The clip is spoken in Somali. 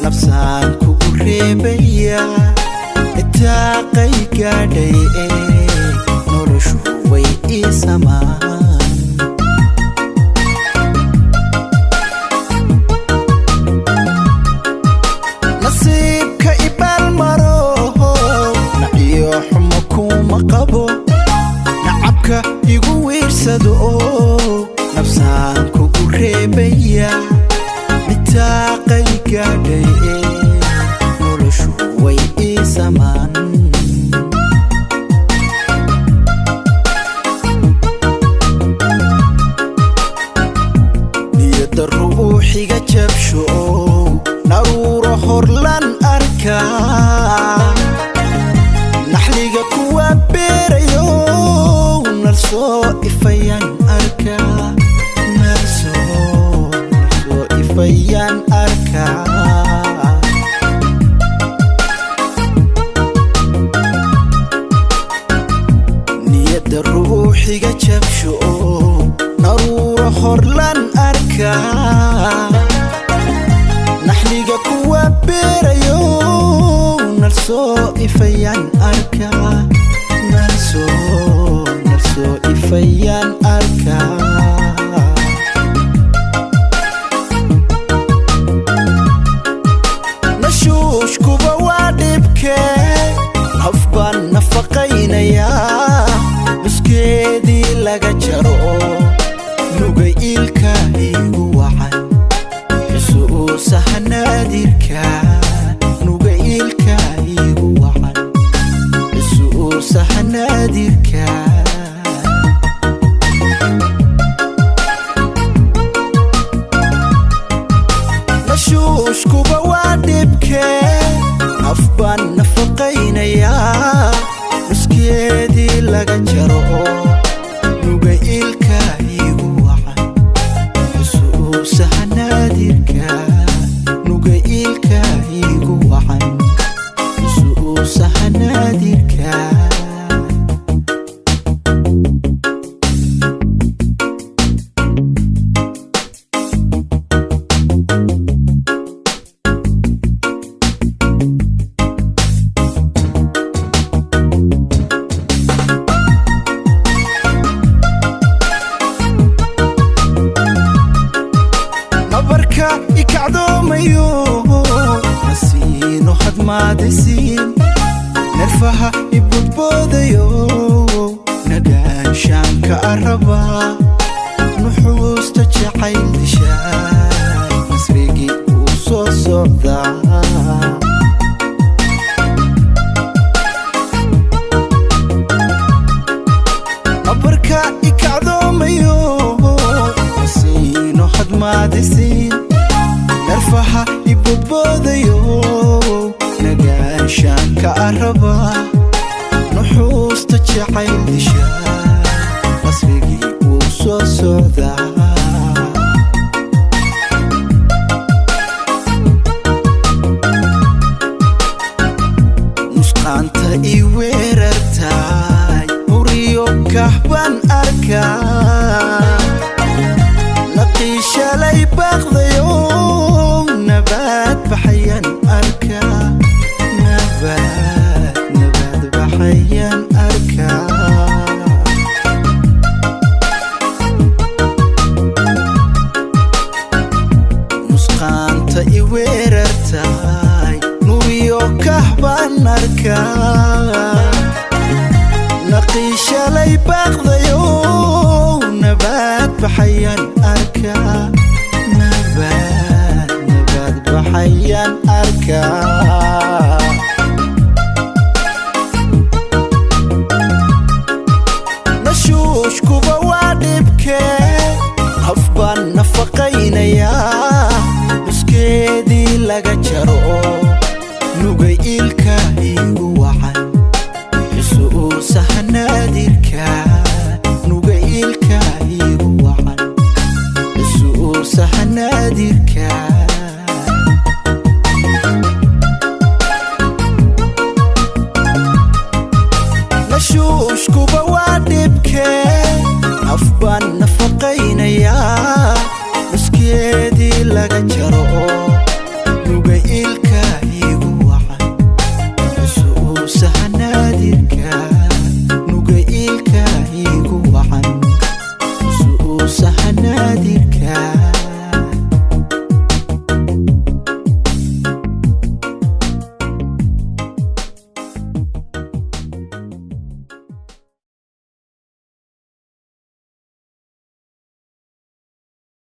nafsaan kugu reebaya itaaqay gaadhay noloshu way ii samaan nasiibka ibaal maro naciyo xumo kuma qabo nacabka igu wiirsado nafsaan kugu reebaya itaaqay gaadhay noloshu way ii samaan niyadda ruuxiga jabsho naruuro horlan arkaa naxliga kuwa beerayo narsoo ifayaan arkaa narsoo ifayaan arkaa niyadda ruuxiga jabsho naruuro horlan arkaa naxliga kuwa beerayo narsoo ifayaan arkaa narsoo ifayaan arkaa nashuushkuba waa dhibkee naf baan nafaqaynayaa nuskeedii laga jaro nuga iilka igu wacan xusuusaha naadirka nuga iilka igu wacan xusuusaha naadirka nashuushkuba waa dhibkee naf baan nafaqaynayaa nuskeedii laga jaro nuga iilka igu wacan xusuusaha naadirka nuga iilka igu wacan xusuusaha naadirka nabarka ikacdoomayo nasiino hadmaadaysiin nerfaha ibudboodayo nagaanshaanka arabaa nuxuusta jacayl dishaay masrigii uu soo socdaa nabarka ikacdoomayo nasiino hadmaadaysiin nerfaha ibudboodayo nagaanshaanka arabaa nuxuusta jacayl dishaa masrigii uu soo socdaa nusqaanta ii weerartaay huriyo kahbaan arkaa naqiishalay baaqdayo nabaad baxayaan arkaa nabaad baxayaan arkaa nusqaanta i weerartaay nuriyo kahbaan arkaa naqiishalay baaqdayo nabaad baxayaan arkaa nabaad baxayaan arkaa nashuushkuba waa dhibkee naf baan nafaqaynayaa nuskeedii laga jaro nuga iilka igu wacan xusuusaha naadirka nuga iilka igu wacan xusuusaha naadirka nashuushkuba waa dhibkee naf baan nafaqaynayaa nuskeedii laga jaro